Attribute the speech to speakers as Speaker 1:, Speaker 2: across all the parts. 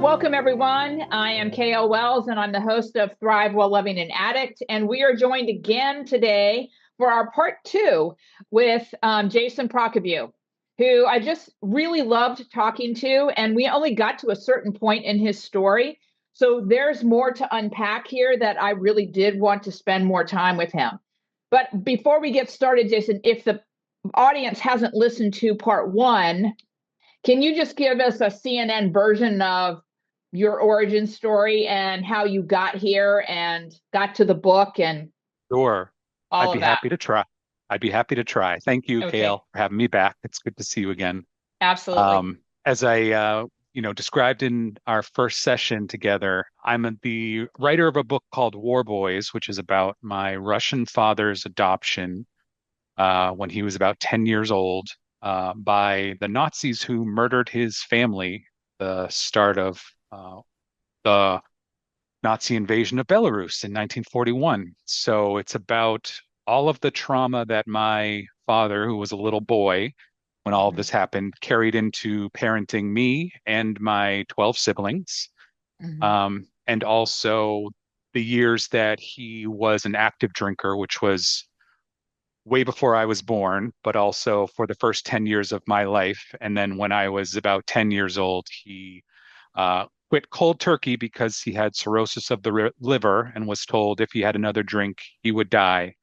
Speaker 1: Welcome everyone. I am KL Wells and I'm the host of Thrive While Loving an Addict. And we are joined again today for our part two with Jason Prokowiew, who I just really loved talking to. And we only got to a certain point in his story. So there's more to unpack here that I really did want to spend more time with him. But before we get started, Jason, if the audience hasn't listened to part one, can you just give us a CNN version of your origin story and how you got here and got to the book and
Speaker 2: Sure. I'd
Speaker 1: all
Speaker 2: be
Speaker 1: of that?
Speaker 2: happy to try. I'd be happy to try. Thank you,
Speaker 1: Okay,
Speaker 2: Kale, for having me back. It's good to see you again.
Speaker 1: absolutely.
Speaker 2: As I, described in our first session together, the writer of a book called War Boys, which is about my Russian father's adoption when he was about 10 years old by the Nazis who murdered his family, the start of the Nazi invasion of Belarus in 1941. So it's about all of the trauma that my father, who was a little boy when all of
Speaker 1: Mhm,
Speaker 2: this happened, carried into parenting me and my 12 siblings.
Speaker 1: mhm,
Speaker 2: And also the years that he was an active drinker, which was way before I was born, but also for the first 10 years of my life. And then when I was about 10 years old, he quit cold turkey because he had cirrhosis of the liver and was told if he had another drink, he would die.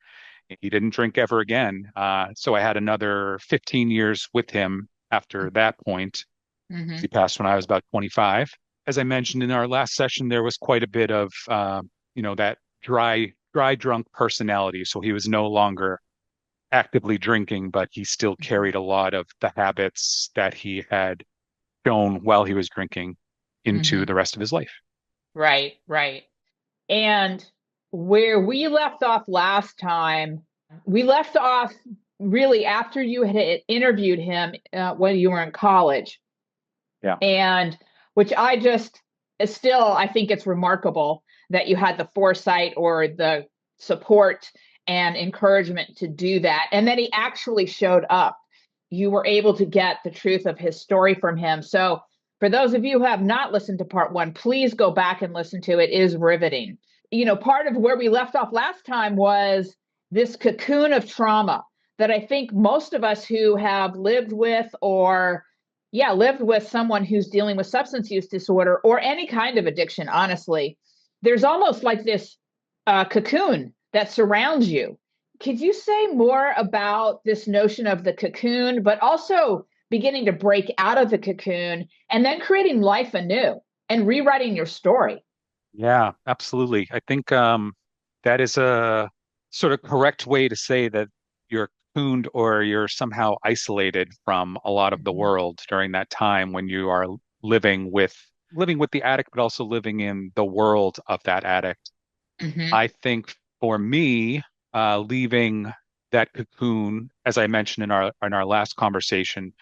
Speaker 2: He didn't drink ever again. So I had another 15 years with him after that point.
Speaker 1: mhm,
Speaker 2: He passed when I was about 25. As I mentioned in our last session, there was quite a bit of, that dry drunk personality. So he was no longer actively drinking, but he still
Speaker 1: mhm,
Speaker 2: carried a lot of the habits that he had shown while he was drinking into
Speaker 1: mhm.
Speaker 2: the rest of his life.
Speaker 1: Right, right. And where we left off last time, we left off really after you had interviewed him when you were in college.
Speaker 2: Yeah.
Speaker 1: And which I just still, I think it's remarkable that you had the foresight or the support and encouragement to do that. And then he actually showed up. You were able to get the truth of his story from him. So, for those of you who have not listened to part one, please go back and listen to it. It is riveting. Part of where we left off last time was this cocoon of trauma that I think most of us who have lived with or lived with someone who's dealing with substance use disorder or any kind of addiction, honestly, there's almost like this cocoon that surrounds you. Could you say more about this notion of the cocoon, but also beginning to break out of the cocoon and then creating life anew and rewriting your story?
Speaker 2: Yeah, absolutely. I think that is a sort of correct way to say that you're cocooned or you're somehow isolated from a lot of the
Speaker 1: Mhm,
Speaker 2: world during that time when you are living with the addict, but also living in the world of that addict.
Speaker 1: mhm,
Speaker 2: I think for me, leaving that cocoon, as I mentioned in our last conversation,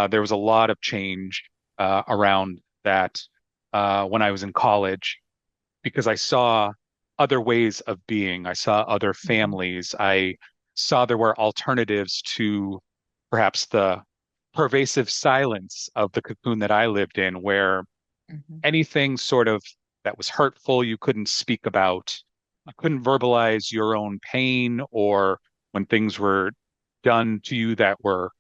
Speaker 2: there was a lot of change around that when I was in college because I saw other ways of being. I saw other
Speaker 1: mhm,
Speaker 2: families. I saw there were alternatives to perhaps the pervasive silence of the cocoon that I lived in, where
Speaker 1: mhm,
Speaker 2: anything sort of that was hurtful you couldn't speak about. I couldn't verbalize your own pain or when things were done to you that were,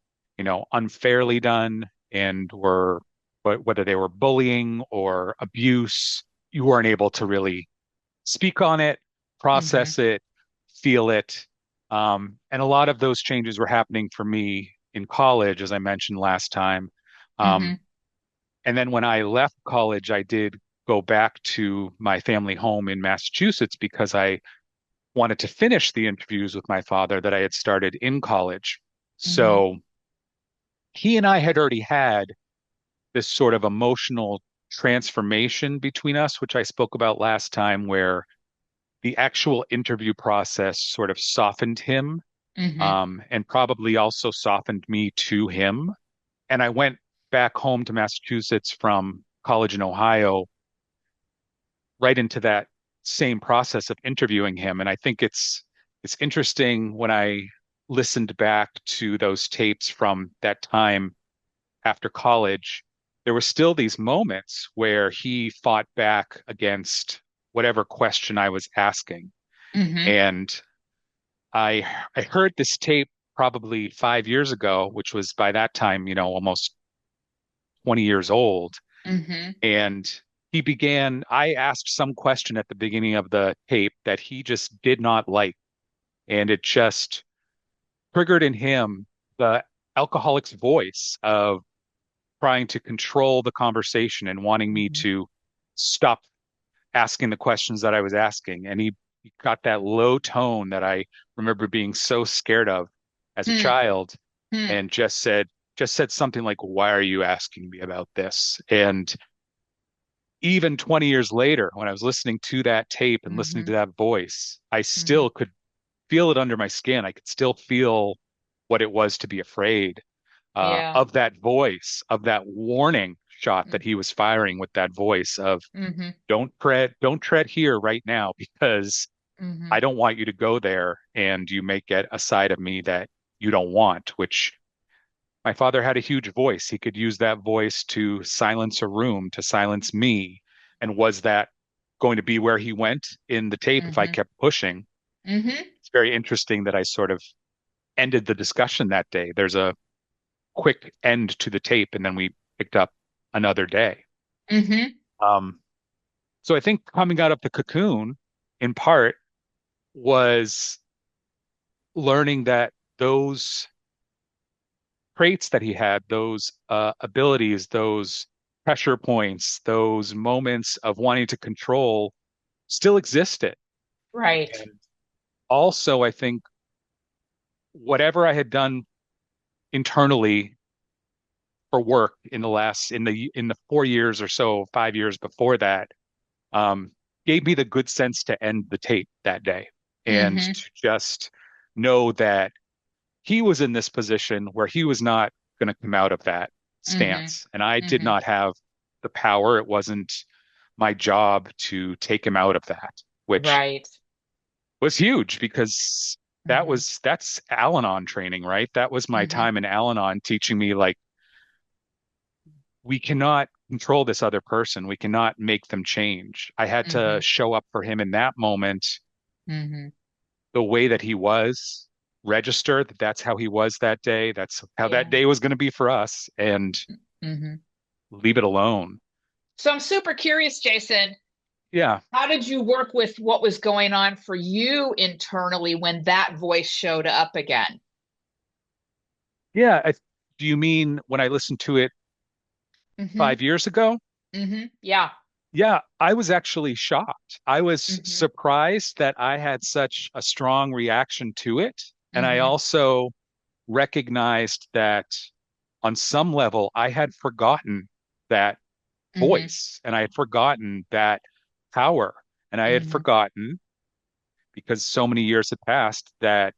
Speaker 2: unfairly done and were whether they were bullying or abuse, you weren't able to really speak on it,
Speaker 1: mhm,
Speaker 2: process it, feel it. And a lot of those changes were happening for me in college, as I mentioned last time. Um,
Speaker 1: mhm,
Speaker 2: and then when I left college, I did go back to my family home in Massachusetts because I wanted to finish the interviews with my father that I had started in college.
Speaker 1: mhm,
Speaker 2: So he and I had already had this sort of emotional transformation between us, which I spoke about last time, where the actual interview process sort of softened him,
Speaker 1: mhm,
Speaker 2: and probably also softened me to him. And I went back home to Massachusetts from college in Ohio right into that same process of interviewing him. And I think it's interesting when I listened back to those tapes from that time after college. there were still these moments where he fought back against whatever question I was asking.
Speaker 1: Mm-hmm.
Speaker 2: And I heard this tape probably 5 years ago, which was by that time, almost 20 years old.
Speaker 1: Mm-hmm.
Speaker 2: And I asked some question at the beginning of the tape that he just did not like. And it just triggered in him the alcoholic's voice of trying to control the conversation and wanting me
Speaker 1: Mm-hmm.
Speaker 2: to stop asking the questions that I was asking. And he got that low tone that I remember being so scared of as a child
Speaker 1: Mm-hmm.
Speaker 2: and just said something like, "Why are you asking me about this?" And even 20 years later, when I was listening to that tape and listening
Speaker 1: Mm-hmm.
Speaker 2: to that voice, I
Speaker 1: Mm-hmm.
Speaker 2: still could feel it under my skin. I could still feel what it was to be afraid
Speaker 1: Yeah.
Speaker 2: of that voice, of that warning shot that he was firing with that voice of
Speaker 1: Mm-hmm.
Speaker 2: don't tread here right now because
Speaker 1: Mm-hmm.
Speaker 2: I don't want you to go there and you may get a side of me that you don't want, which my father had a huge voice. He could use that voice to silence a room, to silence me. And was that going to be where he went in the tape if I
Speaker 1: Mm-hmm.
Speaker 2: kept pushing?
Speaker 1: Mm-hmm.
Speaker 2: It's very interesting that I sort of ended the discussion that day. There's a quick end to the tape, and then we picked up another day.
Speaker 1: Mm-hmm.
Speaker 2: Um, so I think coming out of the cocoon, in part, was learning that those traits that he had, those abilities, those pressure points, those moments of wanting to control still existed.
Speaker 1: Right.
Speaker 2: And also, I think whatever I had done internally for work in the 4 years or so, 5 years before that, um, gave me the good sense to end the tape that day and
Speaker 1: Mm-hmm.
Speaker 2: to just know that he was in this position where he was not going to come out of that
Speaker 1: Mm-hmm.
Speaker 2: stance. And I did
Speaker 1: Mm-hmm.
Speaker 2: not have the power. It wasn't my job to take him out of that, which
Speaker 1: Right.
Speaker 2: was huge because
Speaker 1: Mm-hmm.
Speaker 2: that's Al-Anon training, right? That was my
Speaker 1: Mm-hmm.
Speaker 2: time in Al-Anon teaching me like we cannot control this other person. We cannot make them change. I had to
Speaker 1: Mm-hmm.
Speaker 2: show up for him in that moment
Speaker 1: Mm-hmm.
Speaker 2: the way that he was, register that that's how he was that day. That's how that
Speaker 1: Yeah.
Speaker 2: day was going to be for us, and
Speaker 1: Mm-hmm.
Speaker 2: leave it alone.
Speaker 1: So I'm super curious, Jason.
Speaker 2: Yeah.
Speaker 1: How did you work with what was going on for you internally when that voice showed up again?
Speaker 2: Yeah. Do you mean when I listened to it
Speaker 1: Mm-hmm.
Speaker 2: 5 years ago?
Speaker 1: Mm-hmm. Yeah.
Speaker 2: Yeah, I was actually shocked. I was
Speaker 1: Mm-hmm.
Speaker 2: surprised that I had such a strong reaction to it. And I
Speaker 1: Mm-hmm.
Speaker 2: also recognized that on some level, I had forgotten that
Speaker 1: Mm-hmm.
Speaker 2: voice and I had forgotten that power. And I had
Speaker 1: Mm-hmm.
Speaker 2: forgotten because so many years had passed that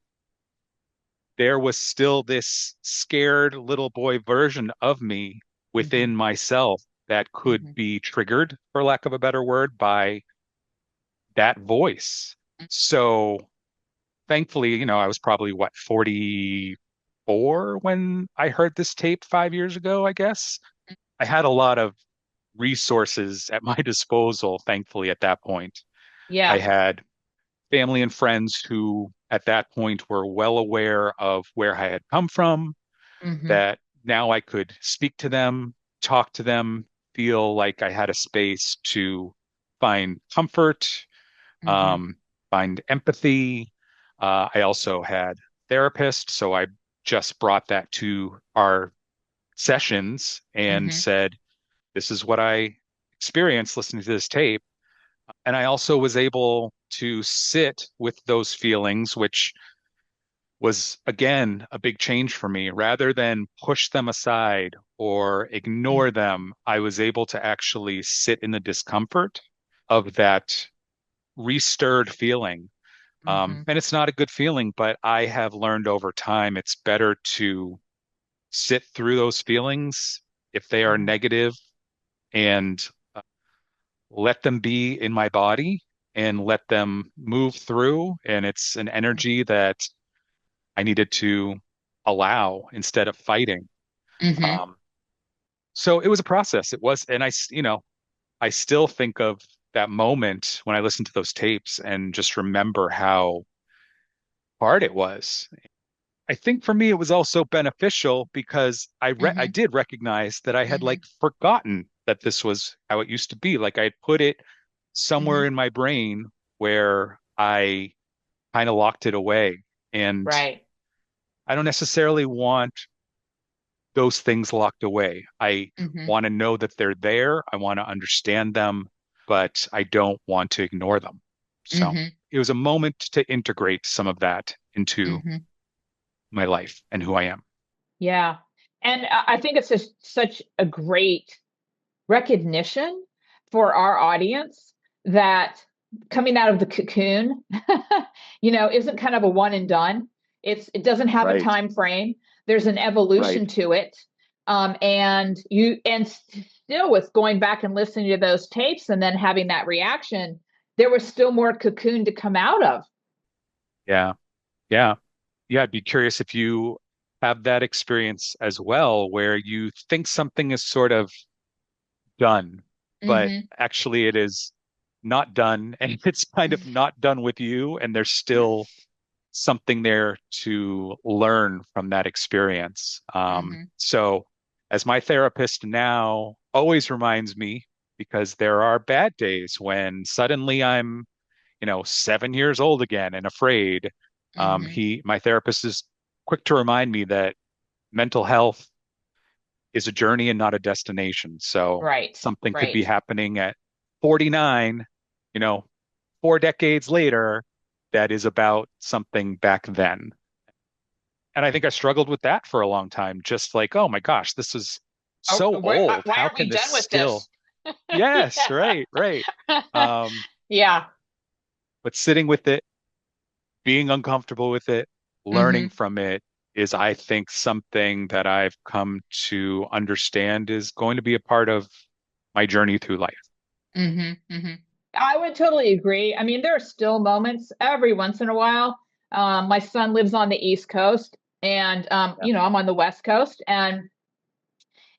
Speaker 2: there was still this scared little boy version of me
Speaker 1: Mm-hmm.
Speaker 2: within myself that could
Speaker 1: Mm-hmm.
Speaker 2: be triggered, for lack of a better word, by that voice. So thankfully, I was probably what, 44 when I heard this tape 5 years ago, I guess. I had a lot of resources at my disposal, thankfully, at that point. I
Speaker 1: Yeah.
Speaker 2: had family and friends who, at that point, were well aware of where I had come from,
Speaker 1: Mm-hmm.
Speaker 2: that now I could speak to them, talk to them, feel like I had a space to find comfort,
Speaker 1: Mm-hmm.
Speaker 2: um, find empathy. I also had therapists, so I just brought that to our sessions and
Speaker 1: Mm-hmm.
Speaker 2: said, "This is what I experienced listening to this tape." And I also was able to sit with those feelings, which was again a big change for me. Rather than push them aside or ignore them, I was able to actually sit in the discomfort of that restirred feeling.
Speaker 1: Mm-hmm.
Speaker 2: And it's not a good feeling, but I have learned over time it's better to sit through those feelings if they are
Speaker 1: Mm-hmm.
Speaker 2: negative and let them be in my body and let them move through. And it's an energy that I needed to allow instead of fighting.
Speaker 1: Mm-hmm.
Speaker 2: Um, So it was a process. It was, and I still think of that moment when I listen to those tapes and just remember how hard it was. I think for me, it was also beneficial because I
Speaker 1: Mm-hmm.
Speaker 2: did recognize that I had
Speaker 1: Mm-hmm.
Speaker 2: like forgotten that this was how it used to be. Like I had put it somewhere
Speaker 1: Mm-hmm.
Speaker 2: in my brain where I kind of locked it away. And
Speaker 1: Right.
Speaker 2: I don't necessarily want those things locked away. I
Speaker 1: Mm-hmm.
Speaker 2: want to know that they're there. I want to understand them, but I don't want to ignore them. So
Speaker 1: Mm-hmm.
Speaker 2: it was a moment to integrate some of that into
Speaker 1: Mm-hmm.
Speaker 2: my life and who I am.
Speaker 1: Yeah. And I think it's just such a great recognition for our audience that coming out of the cocoon, isn't kind of a one and done. It doesn't have a
Speaker 3: Right.
Speaker 1: time frame. There's an
Speaker 3: Right.
Speaker 1: evolution to it. And still with going back and listening to those tapes and then having that reaction, there was still more cocoon to come out of.
Speaker 2: Yeah. Yeah. Yeah. I'd be curious if you have that experience as well, where you think something is sort of done, but
Speaker 1: Hmm.
Speaker 2: actually it is not done and it's kind of not done with you, and there's still something there to learn from that experience.
Speaker 1: Hmm.
Speaker 2: So, as my therapist now always reminds me, because there are bad days when suddenly I'm, 7 years old again and afraid.
Speaker 1: Hmm.
Speaker 2: My therapist is quick to remind me that mental health is a journey and not a destination. So
Speaker 1: Right.
Speaker 2: something could be
Speaker 1: Right.
Speaker 2: happening at 49, you know, 4 decades later, that is about something back then. And I think I struggled with that for a long time, just like, oh my gosh, this is
Speaker 1: Oh,
Speaker 2: so old.
Speaker 1: why
Speaker 2: How
Speaker 1: aren't we
Speaker 2: can this
Speaker 1: done with
Speaker 2: still?
Speaker 1: this?
Speaker 2: Yes,
Speaker 1: Yeah.
Speaker 2: right, right. Um,
Speaker 1: Yeah.
Speaker 2: but sitting with it, being uncomfortable with it, learning
Speaker 1: Hmm.
Speaker 2: from it is, I think, something that I've come to understand is going to be a part of my journey through life.
Speaker 1: Hmm. Hmm. I would totally agree. I mean, there are still moments every once in a while. My son lives on the East Coast, and
Speaker 3: Yeah.
Speaker 1: I'm on the West Coast. And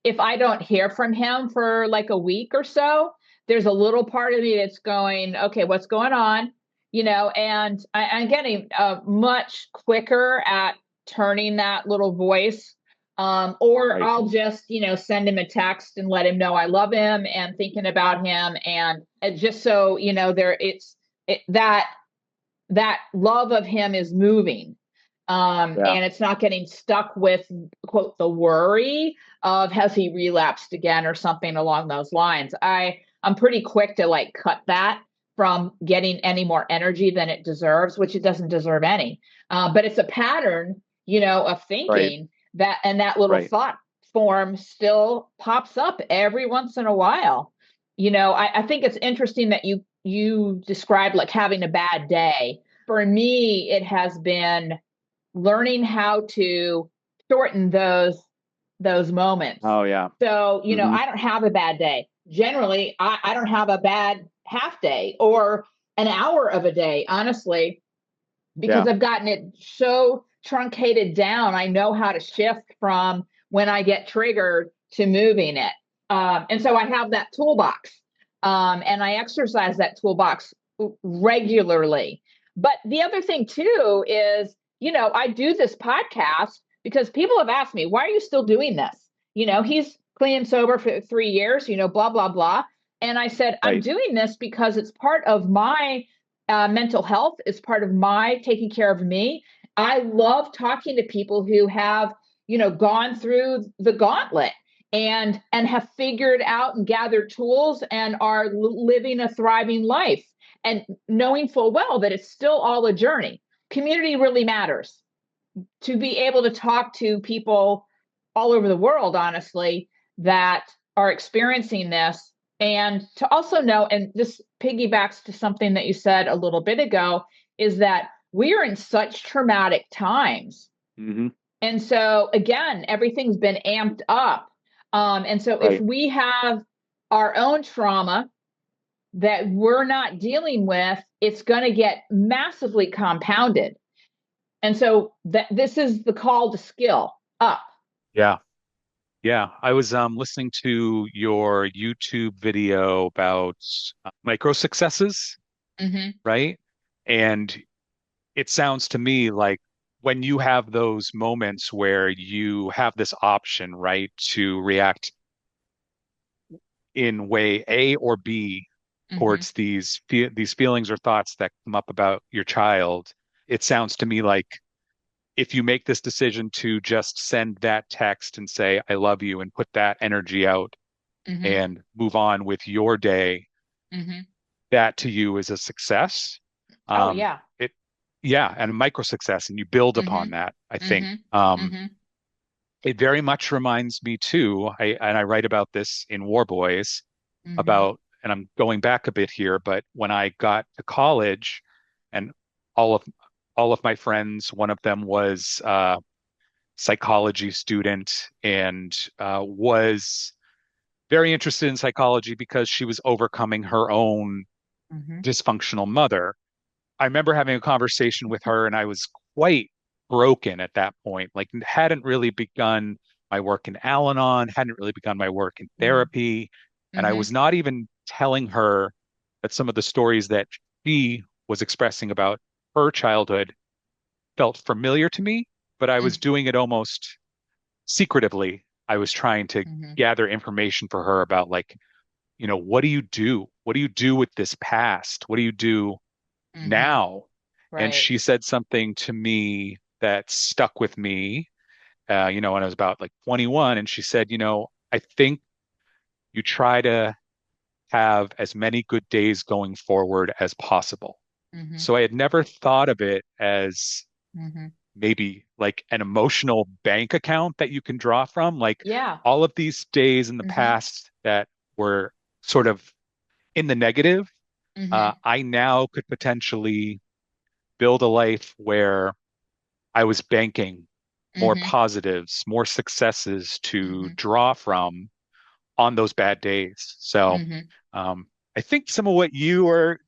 Speaker 1: if I don't hear from him for like a week or so, there's a little part of me that's going, okay, what's going on? And I'm getting much quicker at turning that little voice. Or
Speaker 3: Right.
Speaker 1: I'll just, send him a text and let him know I love him and thinking about him. And just so, that love of him is moving.
Speaker 3: Yeah.
Speaker 1: And it's not getting stuck with, quote, the worry of has he relapsed again or something along those lines. I'm pretty quick to like cut that from getting any more energy than it deserves, which it doesn't deserve any. But it's a pattern, of
Speaker 3: Right.
Speaker 1: thinking that little
Speaker 3: Right.
Speaker 1: thought form still pops up every once in a while. I think it's interesting that you described like having a bad day. For me, it has been learning how to shorten those moments.
Speaker 3: Oh yeah.
Speaker 1: So,
Speaker 3: Hmm.
Speaker 1: I don't have a bad day. Generally, I don't have a bad half day or an hour of a day, honestly, because
Speaker 3: Yeah.
Speaker 1: I've gotten it so truncated down. I know how to shift from when I get triggered to moving it. And so I have that toolbox, and I exercise that toolbox regularly. But the other thing, too, is, I do this podcast because people have asked me, why are you still doing this? He's clean and sober for 3 years, blah, blah, blah. And I said, I'm
Speaker 3: Right.
Speaker 1: doing this because it's part of my mental health is part of my taking care of me. I love talking to people who have, gone through the gauntlet and have figured out and gathered tools and are living a thriving life and knowing full well that it's still all a journey. Community really matters. To be able to talk to people all over the world, honestly, that are experiencing this, and to also know, and this piggybacks to something that you said a little bit ago, is that we are in such traumatic times.
Speaker 3: Hmm.
Speaker 1: And so, again, everything's been amped up. And so, if
Speaker 3: Right.
Speaker 1: we have our own trauma that we're not dealing with, it's going to get massively compounded. And so, this is the call to skill up.
Speaker 2: Yeah. Yeah, I was listening to your YouTube video about micro successes,
Speaker 1: Hmm.
Speaker 2: right? And it sounds to me like when you have those moments where you have this option, right, to react in way A or B
Speaker 1: Hmm.
Speaker 2: towards these feelings or thoughts that come up about your child, it sounds to me like if you make this decision to just send that text and say, I love you, and put that energy out
Speaker 1: Hmm.
Speaker 2: and move on with your day,
Speaker 1: Hmm.
Speaker 2: that to you is a success.
Speaker 1: Oh,
Speaker 2: Um,
Speaker 1: yeah.
Speaker 2: it, yeah, and a micro success, and you build
Speaker 1: Hmm.
Speaker 2: upon that, I think.
Speaker 1: Hmm. Hmm.
Speaker 2: It very much reminds me too, and I write about this in War Boys
Speaker 1: Hmm.
Speaker 2: about, and I'm going back a bit here, but when I got to college and all of all of my friends, one of them was psychology student and was very interested in psychology because she was overcoming her own
Speaker 1: Hmm.
Speaker 2: dysfunctional mother. I remember having a conversation with her, and I was quite broken at that point. Like, hadn't really begun my work in Al-Anon, hadn't really begun my work in therapy, and I
Speaker 1: Hmm.
Speaker 2: was not even telling her that some of the stories that she was expressing about her childhood felt familiar to me, but I was doing it almost secretively. I was trying to
Speaker 1: Hmm.
Speaker 2: gather information for her about, like, what do you do? What do you do with this past? What do you do
Speaker 1: Hmm.
Speaker 2: now? And
Speaker 1: Right.
Speaker 2: she said something to me that stuck with me, when I was about like 21. And she said, I think you try to have as many good days going forward as possible.
Speaker 1: Hmm.
Speaker 2: So I had never thought of it as
Speaker 1: Hmm.
Speaker 2: maybe like an emotional bank account that you can draw from. Like
Speaker 1: Yeah.
Speaker 2: all of these days in the
Speaker 1: Hmm.
Speaker 2: past that were sort of in the negative,
Speaker 1: Hmm.
Speaker 2: I now could potentially build a life where I was banking more
Speaker 1: Hmm.
Speaker 2: positives, more successes to
Speaker 1: Hmm.
Speaker 2: draw from on those bad days. So
Speaker 1: Hmm.
Speaker 2: um, I think some of what you are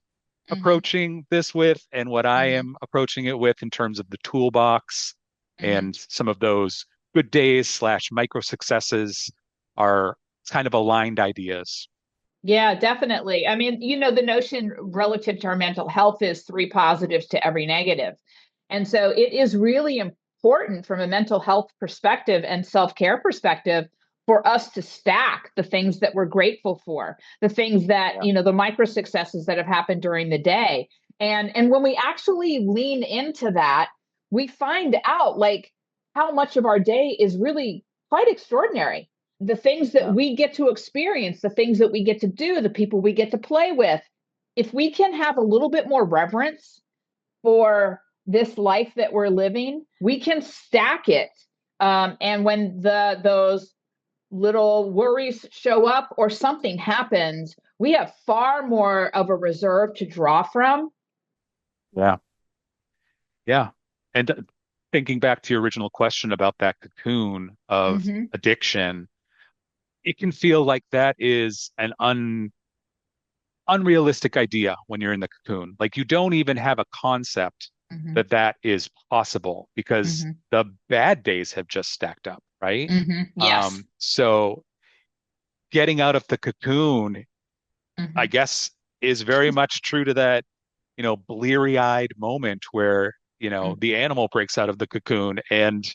Speaker 1: Hmm.
Speaker 2: approaching this with and what I
Speaker 1: hmm
Speaker 2: am approaching it with in terms of the toolbox
Speaker 1: hmm
Speaker 2: and some of those good days slash micro successes are kind of aligned ideas.
Speaker 1: Yeah, definitely. I mean, the notion relative to our mental health is three positives to every negative. And so it is really important from a mental health perspective and self-care perspective for us to stack the things that we're grateful for, the things that,
Speaker 2: Yeah.
Speaker 1: the micro successes that have happened during the day. And when we actually lean into that, we find out like how much of our day is really quite extraordinary, the things that
Speaker 2: Yeah.
Speaker 1: we get to experience, the things that we get to do, the people we get to play with. If we can have a little bit more reverence for this life that we're living, we can stack it. And when those little worries show up or something happens, we have far more of a reserve to draw from.
Speaker 2: Yeah. Yeah. And thinking back to your original question about that cocoon of
Speaker 1: Hmm.
Speaker 2: addiction, it can feel like that is an unrealistic idea when you're in the cocoon. Like you don't even have a concept
Speaker 1: Hmm.
Speaker 2: that that is possible because
Speaker 1: Hmm.
Speaker 2: the bad days have just stacked up, right?
Speaker 1: Yes.
Speaker 2: So getting out of the cocoon, I
Speaker 1: Hmm.
Speaker 2: guess, is very much true to that, bleary-eyed moment where, the animal breaks out of the cocoon and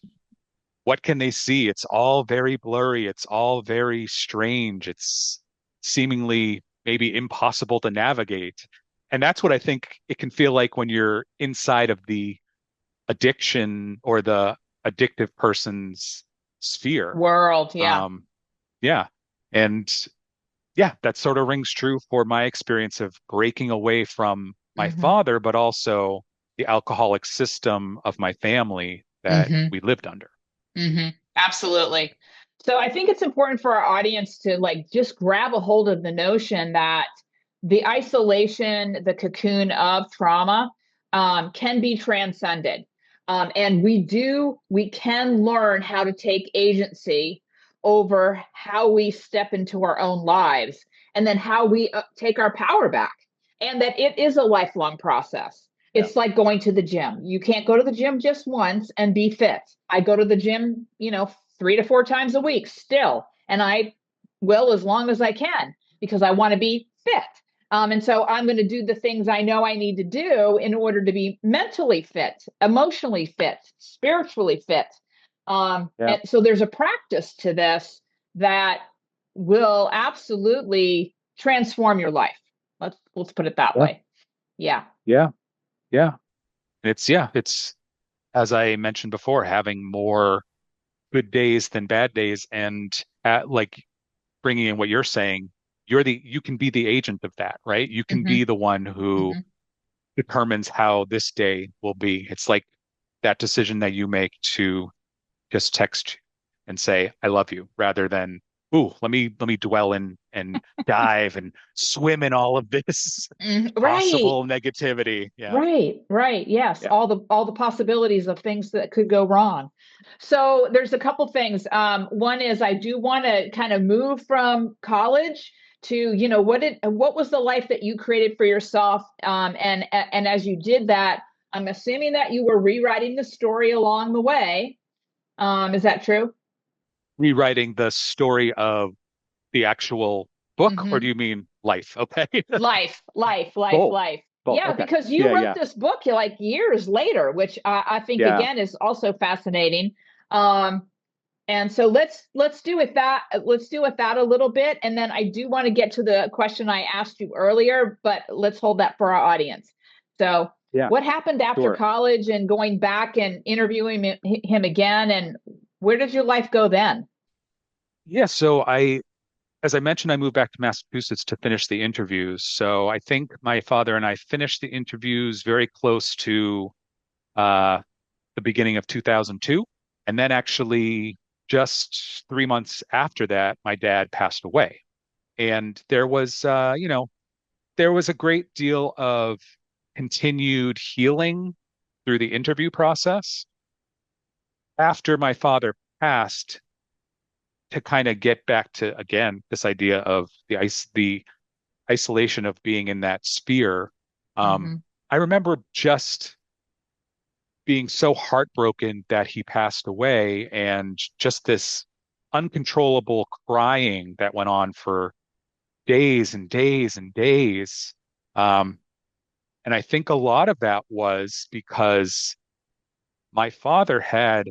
Speaker 2: what can they see? It's all very blurry. It's all very strange. It's seemingly maybe impossible to navigate. And that's what I think it can feel like when you're inside of the addiction or the addictive person's sphere.
Speaker 1: World. Yeah.
Speaker 2: Um, yeah. And yeah, that sort of rings true for my experience of breaking away from my
Speaker 1: Hmm.
Speaker 2: father, but also the alcoholic system of my family that
Speaker 1: hmm
Speaker 2: we lived under.
Speaker 1: Absolutely. So I think it's important for our audience to like just grab a hold of the notion that the isolation, the cocoon of trauma can be transcended. And we can learn how to take agency over how we step into our own lives and then how we take our power back. And that it is a lifelong process.
Speaker 2: Yeah.
Speaker 1: It's like going to the gym. You can't go to the gym just once and be fit. I go to the gym, 3 to 4 times a week still. And I will as long as I can because I want to be fit. And so I'm going to do the things I know I need to do in order to be mentally fit, emotionally fit, spiritually fit.
Speaker 2: Yeah.
Speaker 1: And so there's a practice to this that will absolutely transform your life. Let's put it that
Speaker 2: Yeah.
Speaker 1: way. Yeah.
Speaker 2: Yeah. Yeah. It's as I mentioned before, having more good days than bad days, and like bringing in what you're saying, you can be the agent of that, right? You can
Speaker 1: Mm-hmm.
Speaker 2: be the one who
Speaker 1: Mm-hmm.
Speaker 2: determines how this day will be. It's like that decision that you make to just text and say I love you rather than, ooh, let me dwell in and dive and swim in all of this
Speaker 1: Right.
Speaker 2: possible negativity. Yeah.
Speaker 1: Right, right. Yes,
Speaker 2: Yeah.
Speaker 1: all the possibilities of things that could go wrong. So there's a couple things. One is I do want to kind of move from college to, what was the life that you created for yourself? And as you did that, I'm assuming that you were rewriting the story along the way. Is that true?
Speaker 2: Rewriting the story of the actual book, or do
Speaker 1: Mm-hmm.
Speaker 2: you mean life? Okay.
Speaker 1: Life, life, life,
Speaker 2: Both.
Speaker 1: life.
Speaker 2: Both.
Speaker 1: Yeah,
Speaker 2: Okay.
Speaker 1: because you
Speaker 2: Yeah,
Speaker 1: wrote
Speaker 2: yeah.
Speaker 1: this book like years later, which I think
Speaker 2: Yeah.
Speaker 1: again is also fascinating. Um, and so let's do with that a little bit, and then I do want to get to the question I asked you earlier, but let's hold that for our audience. So,
Speaker 2: Yeah.
Speaker 1: what happened after
Speaker 2: Sure.
Speaker 1: college and going back and interviewing him again, and where did your life go then?
Speaker 2: Yeah, as I mentioned, I moved back to Massachusetts to finish the interviews. So I think my father and I finished the interviews very close to uh, the beginning of 2002. And then actually just 3 months after that, my dad passed away. And there was a great deal of continued healing through the interview process. After my father passed, to kind of get back to again this idea of the isolation of being in that sphere. Um,
Speaker 1: Mm-hmm.
Speaker 2: I remember just being so heartbroken that he passed away and just this uncontrollable crying that went on for days and days and days. Um, and I think a lot of that was because my father had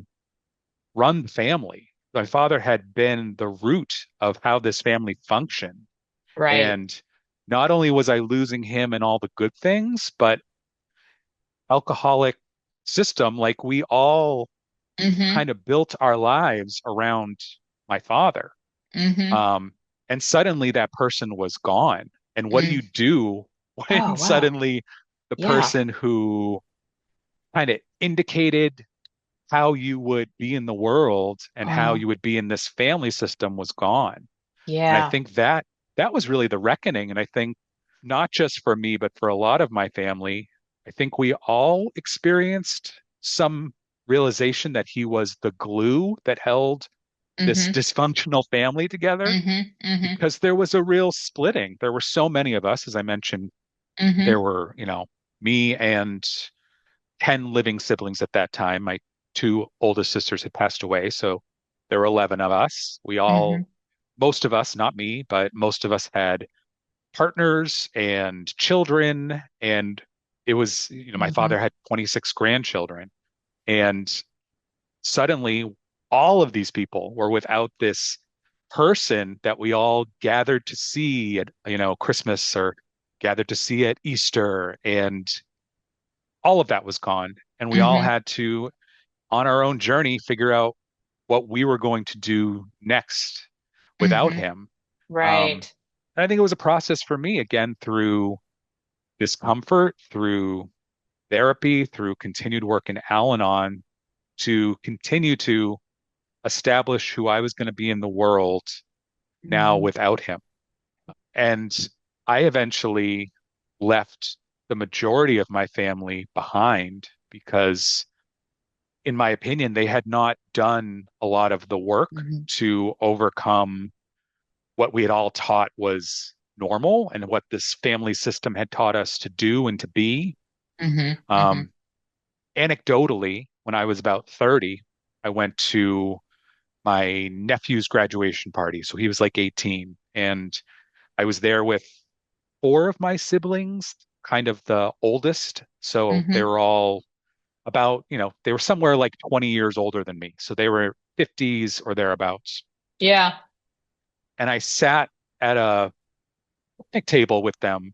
Speaker 2: run the family. My father had been the root of how this family functioned.
Speaker 1: Right.
Speaker 2: And not only was I losing him and all the good things, but alcoholic system, like we all
Speaker 1: Mm-hmm.
Speaker 2: kind of built our lives around my father.
Speaker 1: Mm-hmm.
Speaker 2: Um, and suddenly that person was gone. And what do
Speaker 1: Mm.
Speaker 2: you do
Speaker 1: Oh,
Speaker 2: when
Speaker 1: wow.
Speaker 2: suddenly the
Speaker 1: Yeah.
Speaker 2: person who kind of indicated how you would be in the world and how
Speaker 1: Oh,
Speaker 2: you would be in this family system was gone? And I
Speaker 1: yeah.
Speaker 2: think that was really the reckoning. And I think not just for me, but for a lot of my family, I think we all experienced some realization that he was the glue that held this
Speaker 1: Mm-hmm.
Speaker 2: dysfunctional family together
Speaker 1: Mm-hmm. Mm-hmm.
Speaker 2: because there was a real splitting. There were so many of us, as I mentioned, there
Speaker 1: Mm-hmm.
Speaker 2: were, me and 10 living siblings at that time. My two oldest sisters had passed away. So there were 11 of us.
Speaker 1: Mm-hmm.
Speaker 2: Most of us, not me, but most of us had partners and children. And it was, my
Speaker 1: Mm-hmm.
Speaker 2: father had 26 grandchildren. And suddenly all of these people were without this person that we all gathered to see at, Christmas or gathered to see at Easter. And all of that was gone. And we all
Speaker 1: Mm-hmm.
Speaker 2: had to, on our own journey, figure out what we were going to do next without
Speaker 1: Mm-hmm.
Speaker 2: him. Um,
Speaker 1: Right.
Speaker 2: and I think it was a process for me, again, through discomfort, through therapy, through continued work in Al-Anon to continue to establish who I was going to be in the world now
Speaker 1: Mm-hmm.
Speaker 2: without him. And I eventually left the majority of my family behind because, in my opinion, they had not done a lot of the work
Speaker 1: Mm-hmm.
Speaker 2: to overcome what we had all taught was normal and what this family system had taught us to do and to be.
Speaker 1: Mm-hmm. Mm-hmm.
Speaker 2: Um, Anecdotally, when I was about 30, I went to my nephew's graduation party. So he was like 18, and I was there with four of my siblings, kind of the oldest. So they
Speaker 1: Mm-hmm.
Speaker 2: were all about, they were somewhere like 20 years older than me. So they were 50s or thereabouts.
Speaker 1: Yeah.
Speaker 2: And I sat at a picnic table with them,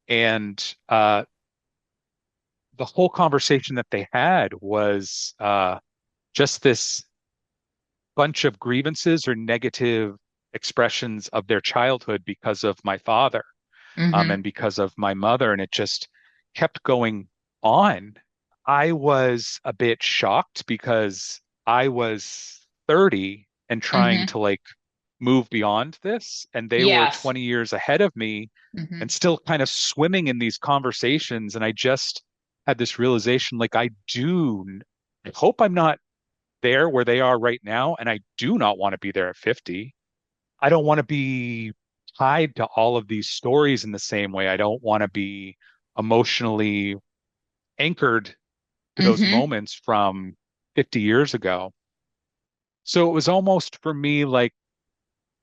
Speaker 2: and the whole conversation that they had was just this bunch of grievances or negative expressions of their childhood because of my father,
Speaker 1: Mm-hmm.
Speaker 2: and because of my mother, and it just kept going on. I was a bit shocked because I was 30 and trying
Speaker 1: Mm-hmm.
Speaker 2: to like move beyond this, and they were
Speaker 1: Yes.
Speaker 2: 20 years ahead of me
Speaker 1: Mm-hmm.
Speaker 2: and still kind of swimming in these conversations. And I just had this realization like, I hope I'm not there where they are right now. And I do not want to be there at 50. I don't want to be tied to all of these stories in the same way. I don't want to be emotionally anchored to those
Speaker 1: Mm-hmm.
Speaker 2: moments from 50 years ago. So it was almost for me like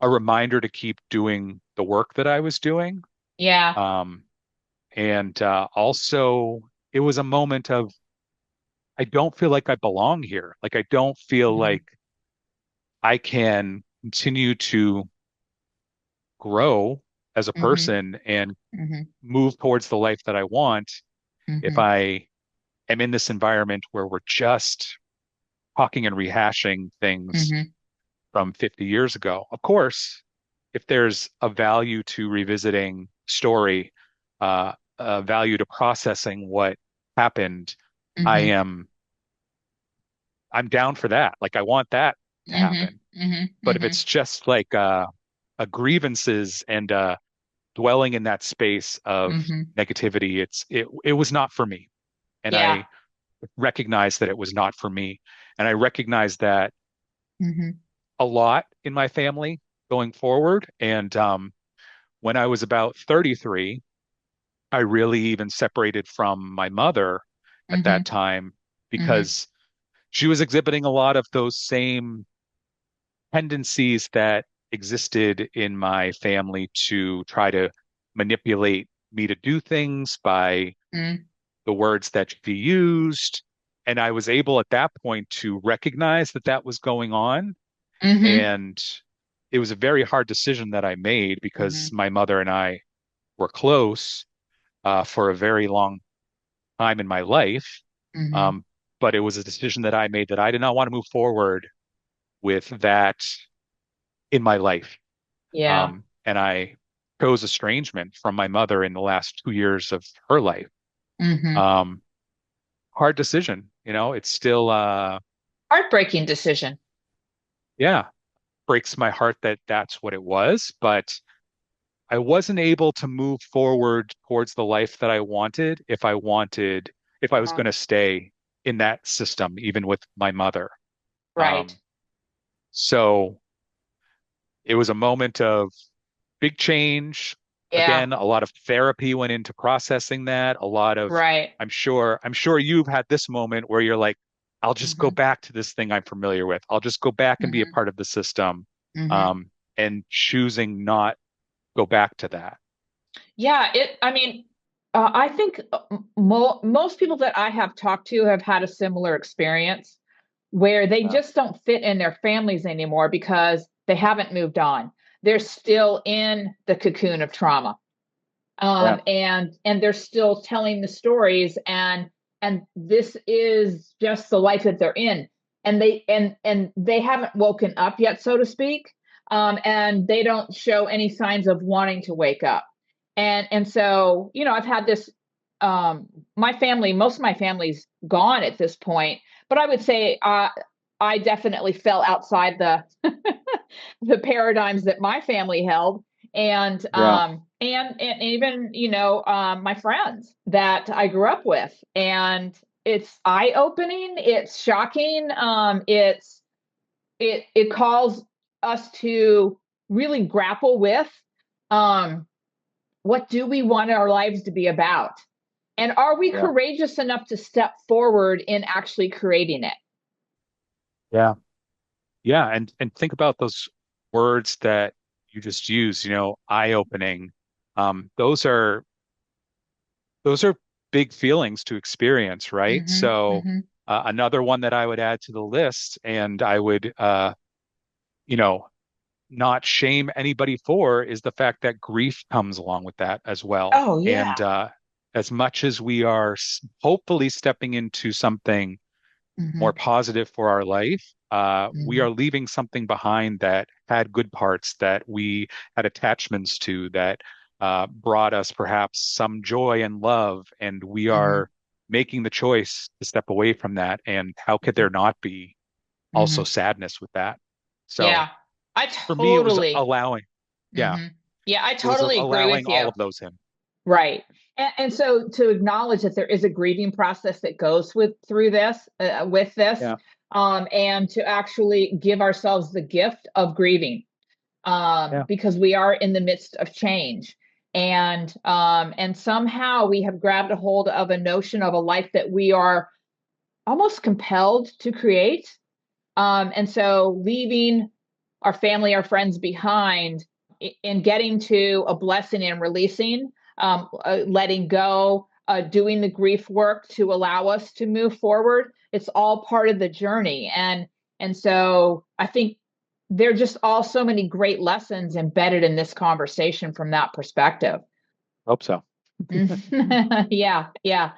Speaker 2: a reminder to keep doing the work that I was doing.
Speaker 1: Yeah.
Speaker 2: Um, and also, it was a moment of, I don't feel like I belong here. Like, I don't feel
Speaker 1: Mm-hmm.
Speaker 2: like I can continue to grow as a
Speaker 1: Mm-hmm.
Speaker 2: person and
Speaker 1: Mm-hmm.
Speaker 2: move towards the life that I want if
Speaker 1: Mm-hmm.
Speaker 2: I am in this environment where we're just talking and rehashing things
Speaker 1: Mm-hmm.
Speaker 2: from 50 years ago. Of course, if there's a value to revisiting story, a value to processing what happened, I
Speaker 1: Mm-hmm.
Speaker 2: am I'm down for that. Like I want that to
Speaker 1: Mm-hmm.
Speaker 2: happen.
Speaker 1: Mm-hmm.
Speaker 2: But if
Speaker 1: Mm-hmm.
Speaker 2: it's just like a grievances and dwelling in that space of
Speaker 1: Mm-hmm.
Speaker 2: negativity, it was not for me. And
Speaker 1: Yeah.
Speaker 2: I recognized that it was not for me. And I recognized that
Speaker 1: Mm-hmm.
Speaker 2: a lot in my family going forward. And when I was about 33, I really even separated from my mother at
Speaker 1: Mm-hmm.
Speaker 2: that time
Speaker 1: Mm-hmm.
Speaker 2: because she was exhibiting a lot of those same tendencies that existed in my family to try to manipulate me to do things by the words that she used. And I was able at that point to recognize that that was going on.
Speaker 1: Mm-hmm.
Speaker 2: And it was a very hard decision that I made
Speaker 1: Mm-hmm.
Speaker 2: because my mother and I were close for a very long time in my life.
Speaker 1: Mm-hmm.
Speaker 2: Um, but it was a decision that I made that I did not want to move forward with that in my life.
Speaker 1: Yeah.
Speaker 2: And I chose estrangement from my mother in the last 2 years of her life.
Speaker 1: Mm-hmm.
Speaker 2: Um, Hard decision, it's still,
Speaker 1: Heartbreaking decision.
Speaker 2: yeah, breaks my heart that that's what it was, but I wasn't able to move forward towards the life that I wanted if I was
Speaker 1: Yeah.
Speaker 2: going to stay in that system, even with my mother.
Speaker 1: Right.
Speaker 2: Um, so it was a moment of big change.
Speaker 1: Yeah.
Speaker 2: Again, a lot of therapy went into processing that.
Speaker 1: Right.
Speaker 2: I'm sure you've had this moment where you're like, I'll just go
Speaker 1: Mm-hmm.
Speaker 2: back to this thing I'm familiar with. I'll just go back and be a
Speaker 1: Mm-hmm.
Speaker 2: part of the system.
Speaker 1: Mm-hmm.
Speaker 2: Um, and choosing not go back to that.
Speaker 1: Yeah, I mean, I think most people that I have talked to have had a similar experience where they
Speaker 2: Yeah.
Speaker 1: just don't fit in their families anymore because they haven't moved on. They're still in the cocoon of trauma.
Speaker 2: Yeah.
Speaker 1: And they're still telling the stories, and this is just the life that they're in, and they haven't woken up yet, so to speak. And they don't show any signs of wanting to wake up. And so, I've had this, my family, most of my family's gone at this point, but I would say I definitely fell outside the paradigms that my family held.
Speaker 2: Yeah.
Speaker 1: And even, my friends that I grew up with. And it's eye-opening, it's shocking. It calls us to really grapple with, um what do we want our lives to be about, and are we
Speaker 2: Yeah.
Speaker 1: courageous enough to step forward in actually creating it?
Speaker 2: Yeah. Yeah, and think about those words that you just used, eye-opening. Those are big feelings to experience, right?
Speaker 1: Mm-hmm.
Speaker 2: So
Speaker 1: Mm-hmm.
Speaker 2: another one that I would add to the list, and I would you know, not shame anybody for, is the fact that grief comes along with that as well.
Speaker 1: Oh
Speaker 2: And
Speaker 1: yeah.
Speaker 2: as much as we are hopefully stepping into something
Speaker 1: Mm-hmm.
Speaker 2: more positive for our life, we
Speaker 1: Mm-hmm.
Speaker 2: are leaving something behind that had good parts that we had attachments to that brought us perhaps some joy and love, and we
Speaker 1: Mm-hmm.
Speaker 2: are making the choice to step away from that. And how could there not be also
Speaker 1: Mm-hmm.
Speaker 2: sadness with that? So
Speaker 1: Yeah. I
Speaker 2: for me, it was
Speaker 1: totally.
Speaker 2: allowing, yeah,
Speaker 1: Mm-hmm. Yeah, I
Speaker 2: it was
Speaker 1: totally agree
Speaker 2: allowing
Speaker 1: with
Speaker 2: all
Speaker 1: you.
Speaker 2: of those in.
Speaker 1: Right. And so to acknowledge that there is a grieving process that goes with this,
Speaker 2: Yeah,
Speaker 1: and to actually give ourselves the gift of grieving,
Speaker 2: yeah,
Speaker 1: because we are in the midst of change. And somehow we have grabbed a hold of a notion of a life that we are almost compelled to create. And so leaving our family, our friends behind, in getting to a blessing and releasing, letting go, doing the grief work to allow us to move forward. It's all part of the journey. And so I think there are just all so many great lessons embedded in this conversation from that perspective.
Speaker 2: hope so.
Speaker 1: Yeah, yeah.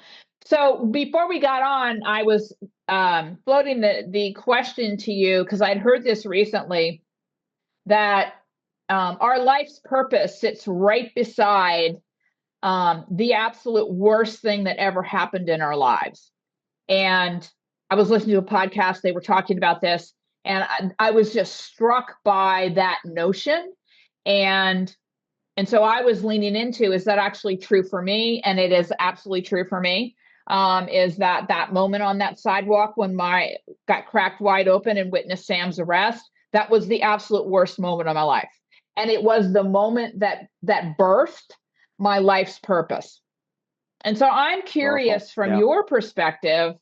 Speaker 1: So before we got on, I was floating the question to you because I'd heard this recently that our life's purpose sits right beside the absolute worst thing that ever happened in our lives. And I was listening to a podcast, they were talking about this, and I was just struck by that notion. And and so I was leaning into, is that actually true for me? And it is absolutely true for me. Is that moment on that sidewalk when my got cracked wide open and witnessed Sam's arrest? That was the absolute worst moment of my life, and it was the moment that birthed my life's purpose. And so I'm
Speaker 2: Powerful.
Speaker 1: curious, from
Speaker 2: Yeah.
Speaker 1: your perspective,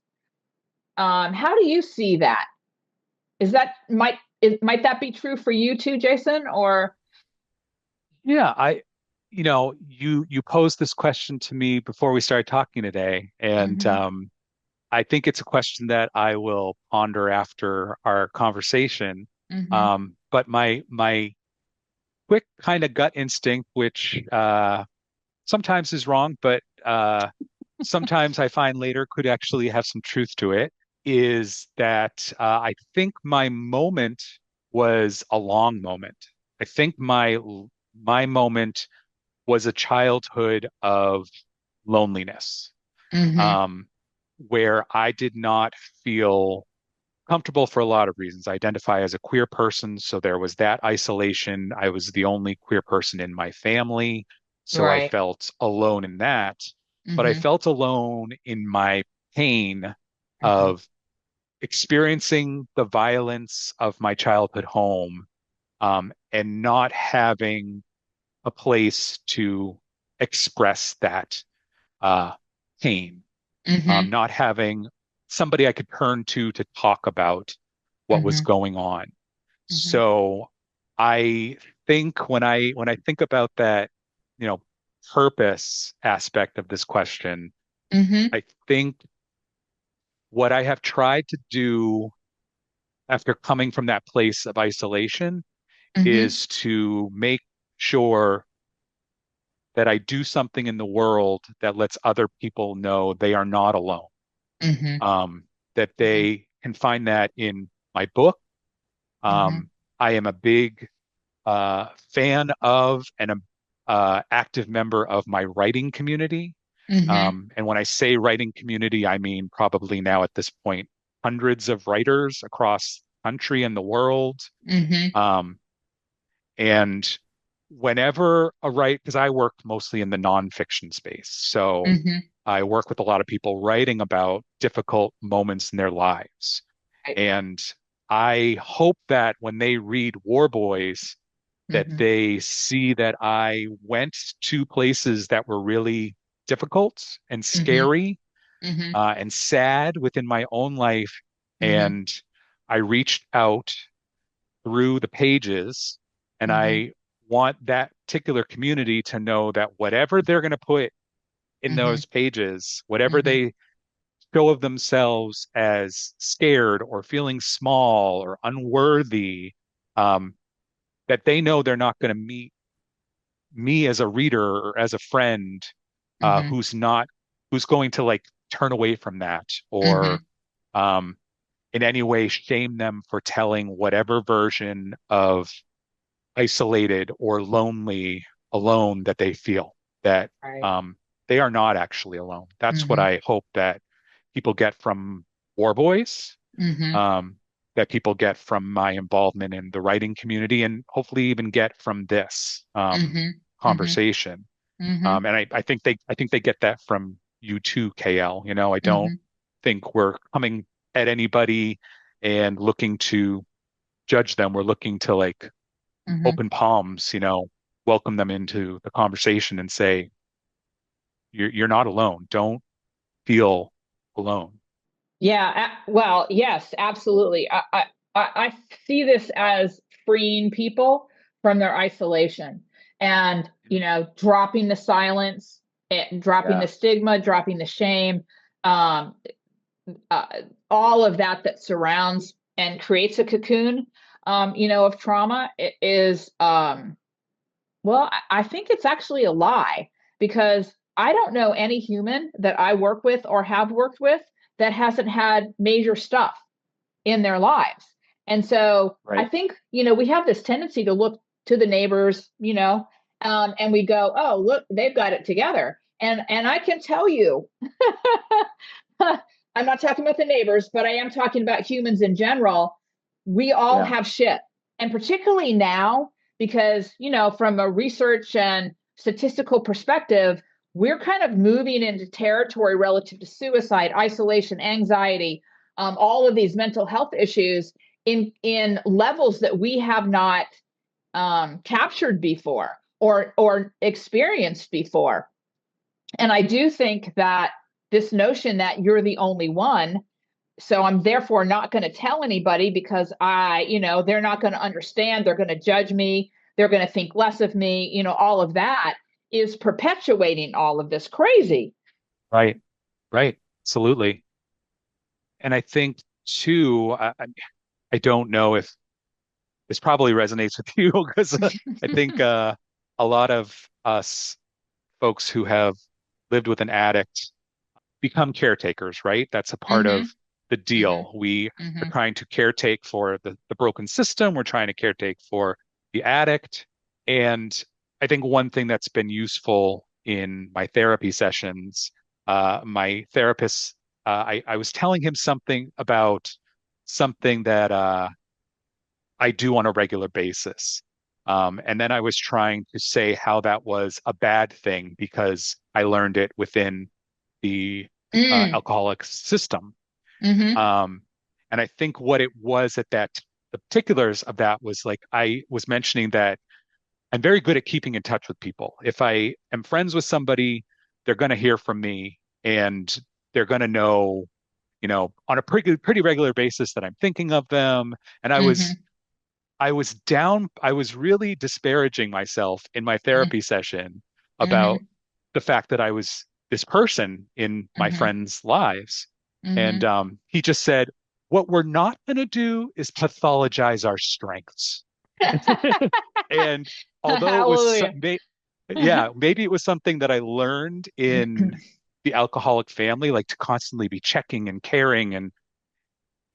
Speaker 1: how do you see that? Might that be true for you too, Jason? Or
Speaker 2: Yeah, you posed this question to me before we started talking today, and
Speaker 1: mm-hmm,
Speaker 2: I think it's a question that I will ponder after our conversation.
Speaker 1: mm-hmm,
Speaker 2: But my quick kind of gut instinct, which sometimes is wrong, but sometimes I find later could actually have some truth to it, is that I think my moment was a long moment. I think my moment was a childhood of loneliness,
Speaker 1: mm-hmm,
Speaker 2: um, where I did not feel comfortable for a lot of reasons. I identify as a queer person, so there was that isolation. I was the only queer person in my family, so I
Speaker 1: right.
Speaker 2: felt alone in that. But I
Speaker 1: Mm-hmm.
Speaker 2: felt alone in my pain
Speaker 1: Mm-hmm.
Speaker 2: of experiencing the violence of my childhood home, and not having a place to express that uh, pain,
Speaker 1: Mm-hmm.
Speaker 2: not having somebody I could turn to talk about what was
Speaker 1: Mm-hmm.
Speaker 2: going on.
Speaker 1: Mm-hmm.
Speaker 2: So I think when I think about that, you know, purpose aspect of this question,
Speaker 1: Mm-hmm.
Speaker 2: I think what I have tried to do after coming from that place of isolation
Speaker 1: Mm-hmm.
Speaker 2: is to make sure that I do something in the world that lets other people know they are not alone.
Speaker 1: Mm-hmm.
Speaker 2: Um, that
Speaker 1: Mm-hmm.
Speaker 2: they can find that in my book.
Speaker 1: Mm-hmm.
Speaker 2: I am a big fan of and a active member of my writing community.
Speaker 1: Mm-hmm.
Speaker 2: And when I say writing community, I mean probably now at this point hundreds of writers across the country and the world.
Speaker 1: Mm-hmm.
Speaker 2: Um, and whenever a write, because I worked mostly in the nonfiction space, so
Speaker 1: Mm-hmm.
Speaker 2: I work with a lot of people writing about difficult moments in their lives.
Speaker 1: Right.
Speaker 2: And I hope that when they read War Boys, that
Speaker 1: Mm-hmm.
Speaker 2: they see that I went to places that were really difficult and
Speaker 1: Mm-hmm.
Speaker 2: scary,
Speaker 1: Mm-hmm.
Speaker 2: and sad within my own life.
Speaker 1: Mm-hmm.
Speaker 2: And I reached out, through the pages, and
Speaker 1: Mm-hmm.
Speaker 2: I want that particular community to know that whatever they're going to put in
Speaker 1: Mm-hmm.
Speaker 2: those pages, whatever
Speaker 1: Mm-hmm.
Speaker 2: they show of themselves as scared or feeling small or unworthy, um, that they know they're not going to meet me as a reader or as a friend
Speaker 1: Mm-hmm.
Speaker 2: who's not who's going to like turn away from that
Speaker 1: Mm-hmm.
Speaker 2: or um, in any way shame them for telling whatever version of isolated or lonely alone that they feel that
Speaker 1: Right.
Speaker 2: um, they are not actually alone. That's what
Speaker 1: Mm-hmm.
Speaker 2: I hope that people get from War Boys,
Speaker 1: Mm-hmm.
Speaker 2: um, that people get from my involvement in the writing community, and hopefully even get from this
Speaker 1: Mm-hmm. Mm-hmm.
Speaker 2: conversation.
Speaker 1: Mm-hmm.
Speaker 2: And I think they get that from you too, KL. You know, I don't
Speaker 1: Mm-hmm.
Speaker 2: think we're coming at anybody and looking to judge them. We're looking to like
Speaker 1: Mm-hmm.
Speaker 2: open palms, you know, welcome them into the conversation and say, you're not alone. Don't feel alone.
Speaker 1: Yeah, well, yes, absolutely. I see this as freeing people from their isolation and, dropping the silence, dropping
Speaker 2: Yeah.
Speaker 1: the stigma, dropping the shame, um, uh, all of that that surrounds and creates a cocoon, of trauma is, well, I think it's actually a lie because I don't know any human that I work with or have worked with that hasn't had major stuff in their lives. And so I
Speaker 2: Right.
Speaker 1: think, we have this tendency to look to the neighbors, and we go, oh, look, they've got it together. And I can tell you, I'm not talking about the neighbors, but I am talking about humans in general. We all
Speaker 2: Yeah.
Speaker 1: have shit. And particularly now, because, from a research and statistical perspective, we're kind of moving into territory relative to suicide, isolation, anxiety, all of these mental health issues in levels that we have not captured before or experienced before. And I do think that this notion that you're the only one, so I'm therefore not going to tell anybody because they're not going to understand, they're going to judge me, they're going to think less of me, all of that is perpetuating all of this crazy.
Speaker 2: Right. Right. Absolutely. And I think too, I don't know if this probably resonates with you because I think a lot of us folks who have lived with an addict become caretakers, right? That's a part
Speaker 1: Mm-hmm.
Speaker 2: of the
Speaker 1: Mm-hmm.
Speaker 2: deal. We are
Speaker 1: Mm-hmm.
Speaker 2: trying to caretake for the broken system. We're trying to caretake for the addict. And I think one thing that's been useful in my therapy sessions, my therapist, I was telling him something about something that I do on a regular basis. And then I was trying to say how that was a bad thing because I learned it within the
Speaker 1: Mm.
Speaker 2: alcoholic system.
Speaker 1: Mm-hmm.
Speaker 2: Um, and I think what it was at that, the particulars of that was like I was mentioning that I'm very good at keeping in touch with people. If I am friends with somebody, they're going to hear from me and they're going to know, you know, on a pretty regular basis that I'm thinking of them. And
Speaker 1: Mm-hmm.
Speaker 2: I was down, I was really disparaging myself in my therapy session about
Speaker 1: Mm-hmm.
Speaker 2: the fact that I was this person in my
Speaker 1: Mm-hmm.
Speaker 2: friends' lives. And
Speaker 1: Mm-hmm.
Speaker 2: he just said, what we're not going to do is pathologize our strengths. And although it was,
Speaker 1: Hallelujah.
Speaker 2: yeah, maybe it was something that I learned in the alcoholic family, like to constantly be checking and caring and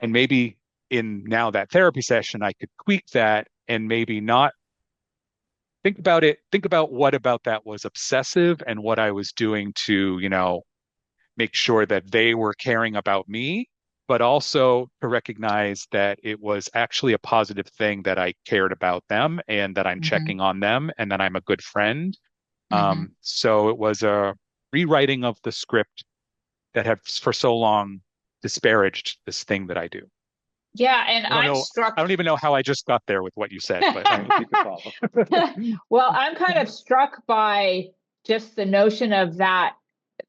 Speaker 2: maybe in now that therapy session, I could tweak that and maybe not think about it, think about what about that was obsessive and what I was doing to, you know, make sure that they were caring about me, but also to recognize that it was actually a positive thing that I cared about them and that I'm
Speaker 1: Mm-hmm.
Speaker 2: checking on them and that I'm a good friend.
Speaker 1: Mm-hmm.
Speaker 2: So it was a rewriting of the script that had for so long disparaged this thing that I do.
Speaker 1: Yeah, and
Speaker 2: I don't
Speaker 1: I'm
Speaker 2: know.
Speaker 1: struck.
Speaker 2: I don't even know how I just got there with what you said, but I don't know if you could follow.
Speaker 1: Well, I'm kind of struck by just the notion of that,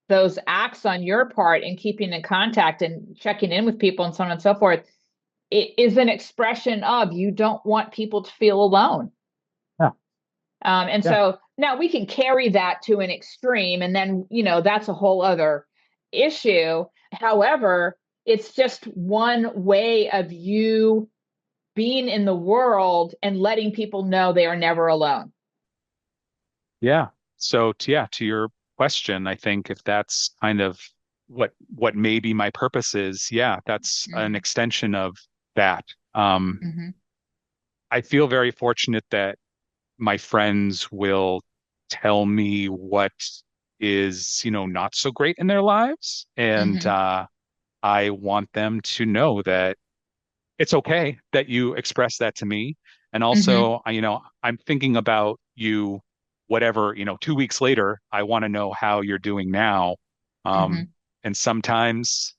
Speaker 1: those acts on your part and keeping in contact and checking in with people and so on and so forth. it is an expression of you don't want people to feel alone.
Speaker 2: Yeah.
Speaker 1: And
Speaker 2: Yeah.
Speaker 1: so now we can carry that to an extreme, and then, that's a whole other issue. However, it's just one way of you being in the world and letting people know they are never alone.
Speaker 2: Yeah. So to your question, I think if that's kind of what maybe my purpose is, yeah, that's an
Speaker 1: Hmm.
Speaker 2: extension of that. Um,
Speaker 1: Hmm.
Speaker 2: I feel very fortunate that my friends will tell me what is, not so great in their lives. And
Speaker 1: Hmm.
Speaker 2: I want them to know that it's okay that you express that to me. And
Speaker 1: Hmm.
Speaker 2: also, I'm thinking about you, whatever, 2 weeks later, I want to know how you're doing now. Um,
Speaker 1: Hmm.
Speaker 2: and sometimes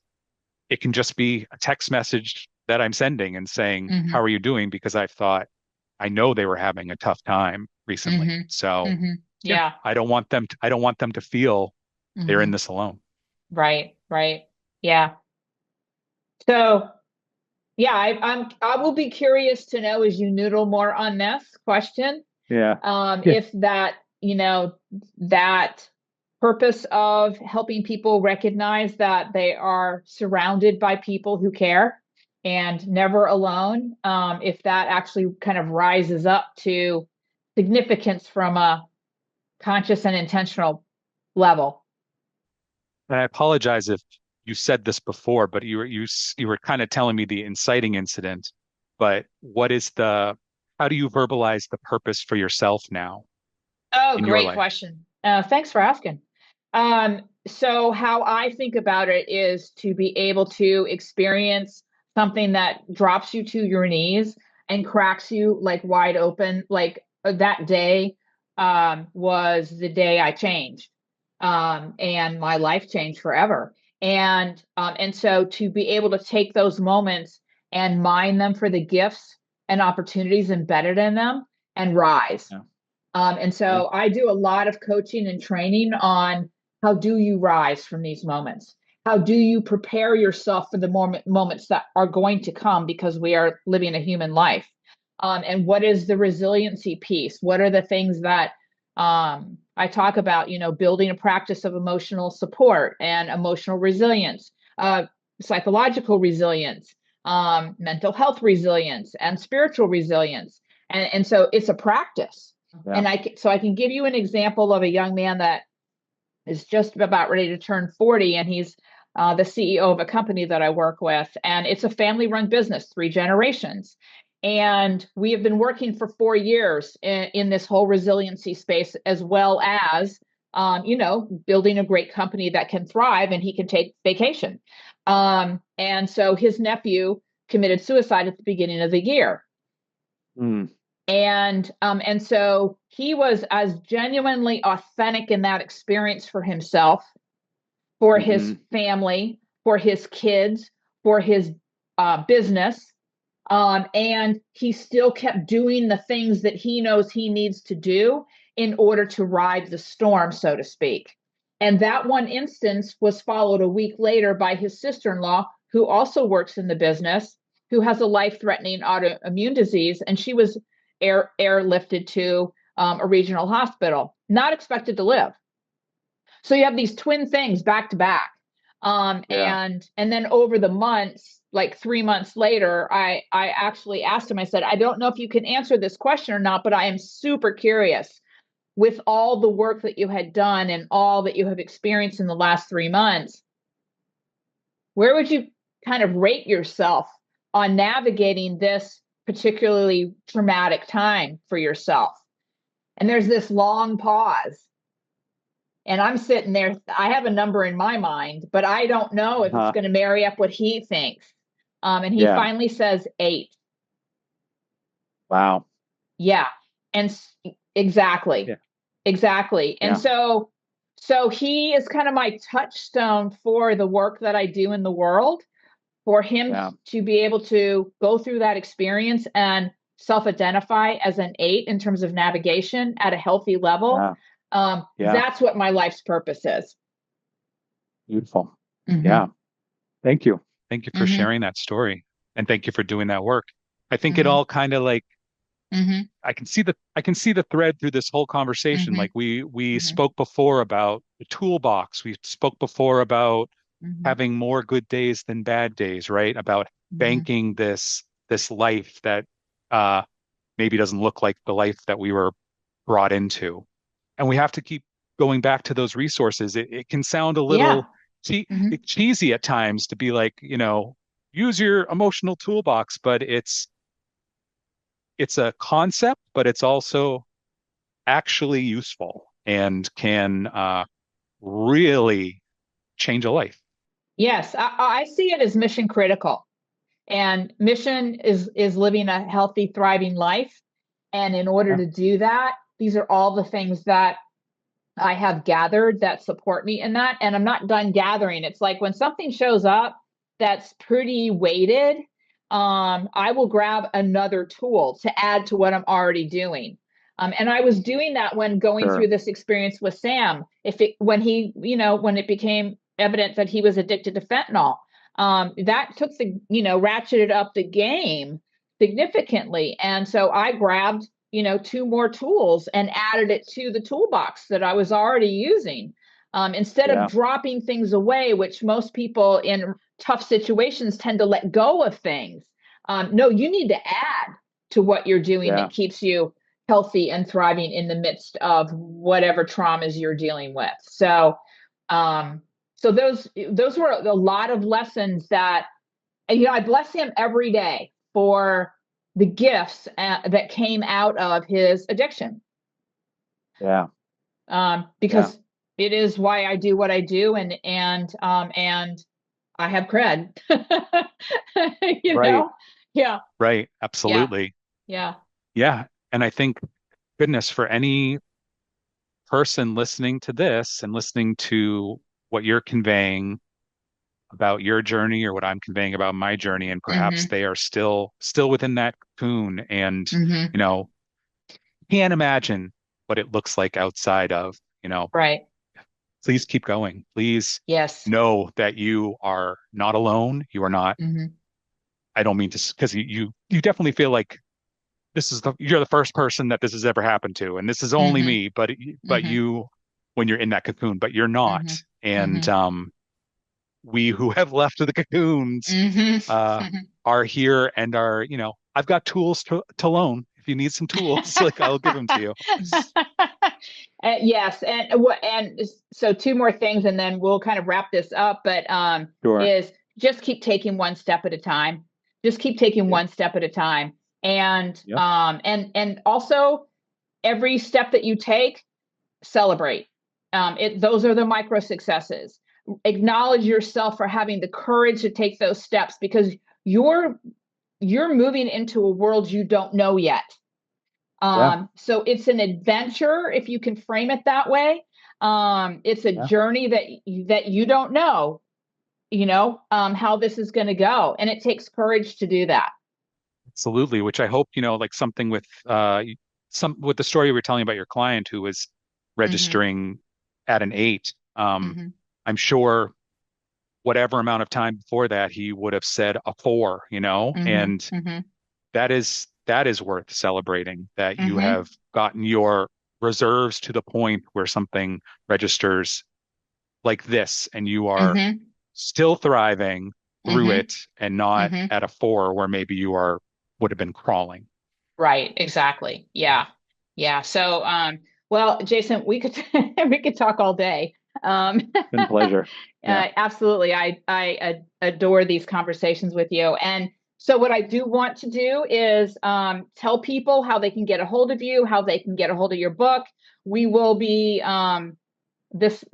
Speaker 2: it can just be a text message that I'm sending and saying,
Speaker 1: Hmm.
Speaker 2: how are you doing? Because I know they were having a tough time recently.
Speaker 1: Hmm.
Speaker 2: So
Speaker 1: Hmm.
Speaker 2: yeah,
Speaker 1: Yeah.
Speaker 2: I don't want them to feel they're in
Speaker 1: Hmm.
Speaker 2: this alone.
Speaker 1: Right. Right. Yeah. So yeah, I will be curious to know as you noodle more on this question,
Speaker 2: Yeah. Yeah.
Speaker 1: if that, that purpose of helping people recognize that they are surrounded by people who care and never alone, if that actually kind of rises up to significance from a conscious and intentional level.
Speaker 2: And I apologize if you said this before, but you were kind of telling me the inciting incident. But how do you verbalize the purpose for yourself now
Speaker 1: Oh,
Speaker 2: in your
Speaker 1: great
Speaker 2: life?
Speaker 1: question. Thanks for asking. So how I think about it is to be able to experience something that drops you to your knees and cracks you like wide open. Like that day, was the day I changed, and my life changed forever. And so to be able to take those moments and mine them for the gifts and opportunities embedded in them and rise.
Speaker 2: Yeah.
Speaker 1: And
Speaker 2: Yeah.
Speaker 1: so I do a lot of coaching and training on how do you rise from these moments? How do you prepare yourself for the moments that are going to come because we are living a human life? And what is the resiliency piece? What are the things that I talk about? Building a practice of emotional support and emotional resilience, psychological resilience, mental health resilience, and spiritual resilience. And so it's a practice.
Speaker 2: Yeah.
Speaker 1: And I can give you an example of a young man that is just about ready to turn 40, and he's the CEO of a company that I work with, and it's a family-run business, 3 generations. And we have been working for 4 years in this whole resiliency space, as well as building a great company that can thrive and he can take vacation. And so his nephew committed suicide at the beginning of the year.
Speaker 2: Mm.
Speaker 1: And so he was as genuinely authentic in that experience for himself, for his
Speaker 2: Hmm.
Speaker 1: family, for his kids, for his business. And he still kept doing the things that he knows he needs to do in order to ride the storm, so to speak. And that one instance was followed a week later by his sister-in-law, who also works in the business, who has a life-threatening autoimmune disease, and she was airlifted to a regional hospital, not expected to live. So you have these twin things back to back.
Speaker 2: Yeah.
Speaker 1: And then over the months, like 3 months later, I actually asked him, I said, I don't know if you can answer this question or not, but I am super curious with all the work that you had done and all that you have experienced in the last 3 months, where would you kind of rate yourself on navigating this particularly traumatic time for yourself? And there's this long pause. And I'm sitting there, I have a number in my mind, but I don't know if it's
Speaker 2: Uh,
Speaker 1: going to marry up what he thinks. And he
Speaker 2: yeah.
Speaker 1: finally says 8.
Speaker 2: Wow.
Speaker 1: Yeah. And exactly.
Speaker 2: Yeah.
Speaker 1: Exactly. And
Speaker 2: Yeah.
Speaker 1: so he is kind of my touchstone for the work that I do in the world, for him
Speaker 2: Yeah.
Speaker 1: to be able to go through that experience and self-identify as an 8 in terms of navigation at a healthy level.
Speaker 2: Yeah. Yeah.
Speaker 1: That's what my life's purpose is.
Speaker 2: Beautiful.
Speaker 1: Mm-hmm.
Speaker 2: Yeah. Thank you. Thank you for
Speaker 1: Mm-hmm.
Speaker 2: sharing that story. And thank you for doing that work. I think it
Speaker 1: Hmm.
Speaker 2: all kind of like
Speaker 1: Hmm.
Speaker 2: I can see the thread through this whole conversation.
Speaker 1: Hmm.
Speaker 2: Like we
Speaker 1: Hmm.
Speaker 2: spoke before about the toolbox. We spoke before about
Speaker 1: Hmm.
Speaker 2: having more good days than bad days, right? About
Speaker 1: Hmm.
Speaker 2: banking this life that uh maybe doesn't look like the life that we were brought into. And we have to keep going back to those resources. It can sound a
Speaker 1: Yeah.
Speaker 2: little
Speaker 1: Hmm.
Speaker 2: cheesy at times to be like, use your emotional toolbox, but it's a concept, but it's also actually useful and can really change a life.
Speaker 1: Yes, I see it as mission critical. And mission is living a healthy, thriving life. And in order
Speaker 2: Yeah,
Speaker 1: to do that, these are all the things that I have gathered that support me in that. And I'm not done gathering. It's like when something shows up that's pretty weighted, I will grab another tool to add to what I'm already doing. And I was doing that when going through
Speaker 2: sure.
Speaker 1: this experience with Sam. When he, when it became evident that he was addicted to fentanyl, that took ratcheted up the game significantly. And so I grabbed two more tools and added it to the toolbox that I was already using. Instead of
Speaker 2: Yeah,
Speaker 1: dropping things away, which most people in tough situations tend to let go of things. No, you need to add to what you're doing
Speaker 2: yeah,
Speaker 1: that keeps you healthy and thriving in the midst of whatever traumas you're dealing with. Um, so those were a lot of lessons that, and I bless him every day for the gifts that came out of his addiction,
Speaker 2: yeah, yeah.
Speaker 1: because it is why I do what I do, and I have cred. you
Speaker 2: Right,
Speaker 1: know, yeah,
Speaker 2: right.
Speaker 1: yeah,
Speaker 2: Absolutely.
Speaker 1: yeah.
Speaker 2: Yeah. And I think, goodness, for any person listening to this and listening to what you're conveying about your journey or what I'm conveying about my journey, and perhaps
Speaker 1: Mm-hmm.
Speaker 2: they are still within that cocoon and,
Speaker 1: Mm-hmm.
Speaker 2: you know, can't imagine what it looks like outside of,
Speaker 1: Right.
Speaker 2: please keep going. Please
Speaker 1: Yes.
Speaker 2: know that you are not alone. You are not,
Speaker 1: Mm-hmm.
Speaker 2: I don't mean to, because you definitely feel like you're the first person that this has ever happened to, and this is only
Speaker 1: Mm-hmm.
Speaker 2: me, but
Speaker 1: Mm-hmm.
Speaker 2: you, when you're in that cocoon, but you're
Speaker 1: Mm-hmm.
Speaker 2: not. And
Speaker 1: Mm-hmm.
Speaker 2: we who have left the cocoons uh,
Speaker 1: Mm-hmm.
Speaker 2: are here and are, I've got tools to loan. If you need some tools, like I'll give them to you.
Speaker 1: Yes, and so two more things, and then we'll kind of wrap this up. But
Speaker 2: Sure.
Speaker 1: is just keep taking one step at a time. Just keep taking
Speaker 2: Yep.
Speaker 1: one step at a time, and
Speaker 2: Yep.
Speaker 1: also every step that you take, celebrate. Those are the micro successes. Acknowledge yourself for having the courage to take those steps because you're you're moving into a world you don't know yet.
Speaker 2: Yeah.
Speaker 1: So it's an adventure if you can frame it that way. It's a
Speaker 2: Yeah.
Speaker 1: journey that you don't know, how this is going to go, and it takes courage to do that.
Speaker 2: Absolutely. Which I hope, like something with with the story you were telling about your client who was
Speaker 1: Mm-hmm.
Speaker 2: registering at an 8.
Speaker 1: Mm-hmm.
Speaker 2: I'm sure whatever amount of time before that he would have said a 4,
Speaker 1: Mm-hmm.
Speaker 2: and
Speaker 1: Mm-hmm.
Speaker 2: that is worth celebrating that you
Speaker 1: Mm-hmm.
Speaker 2: have gotten your reserves to the point where something registers like this and you are
Speaker 1: Mm-hmm.
Speaker 2: still thriving through
Speaker 1: Mm-hmm.
Speaker 2: it and not
Speaker 1: Mm-hmm.
Speaker 2: at a 4 where maybe you are would have been crawling.
Speaker 1: Right, exactly. Yeah. Yeah. So, well, Jason, we could we could talk all day.
Speaker 2: Been a pleasure. Yeah.
Speaker 1: Absolutely. I adore these conversations with you. And so what I do want to do is tell people how they can get a hold of you, how they can get a hold of your book. We will be this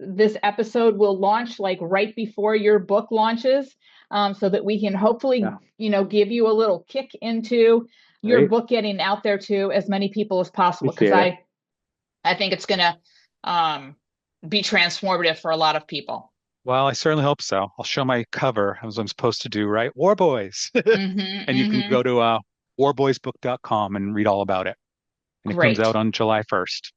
Speaker 1: episode will launch like right before your book launches, so that we can hopefully,
Speaker 2: Yeah.
Speaker 1: give you a little kick into your
Speaker 2: Great.
Speaker 1: book getting out there to as many people as possible. Because
Speaker 2: Appreciate it.
Speaker 1: I think it's going to be transformative for a lot of people.
Speaker 2: Well, I certainly hope so. I'll show my cover as I'm supposed to do, right? War Boys.
Speaker 1: Mm-hmm,
Speaker 2: And you can
Speaker 1: mm-hmm.
Speaker 2: go to warboysbook.com and read all about it. And it comes out
Speaker 1: Great.
Speaker 2: on July 1st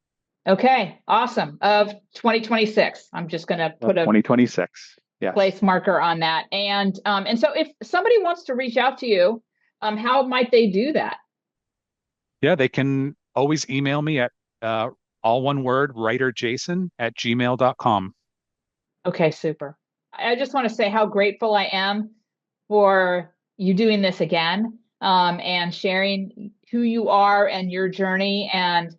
Speaker 1: Okay. Awesome. Of 2026. I'm just going to
Speaker 2: of
Speaker 1: put a
Speaker 2: 2026. Yes.
Speaker 1: place marker on that. And so if somebody wants to reach out to you, how might they do that?
Speaker 2: Yeah, they can always email me at uh, all one word, writerjason@gmail.com.
Speaker 1: Okay, super. I just want to say how grateful I am for you doing this again, and sharing who you are and your journey. And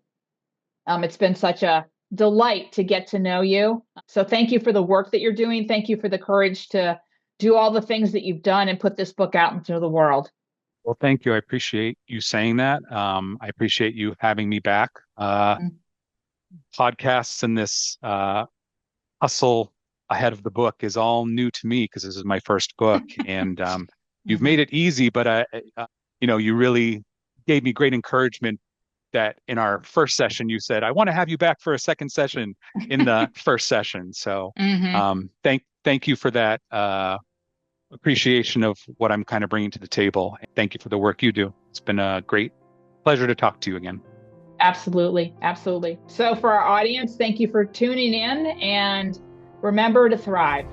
Speaker 1: it's been such a delight to get to know you. So thank you for the work that you're doing. Thank you for the courage to do all the things that you've done and put this book out into the world.
Speaker 2: Well, thank you. I appreciate you saying that. I appreciate you having me back.
Speaker 1: Mm.
Speaker 2: Podcasts and this hustle ahead of the book is all new to me because this is my first book, and you've
Speaker 1: Mhm.
Speaker 2: made it easy. But you really gave me great encouragement that in our first session you said, I want to have you back for a second session in the first session. So
Speaker 1: Mhm.
Speaker 2: thank you for that appreciation of what I'm kind of bringing to the table. Thank you for the work you do. It's been a great pleasure to talk to you again.
Speaker 1: Absolutely. Absolutely. So, for our audience, thank you for tuning in, and remember to thrive.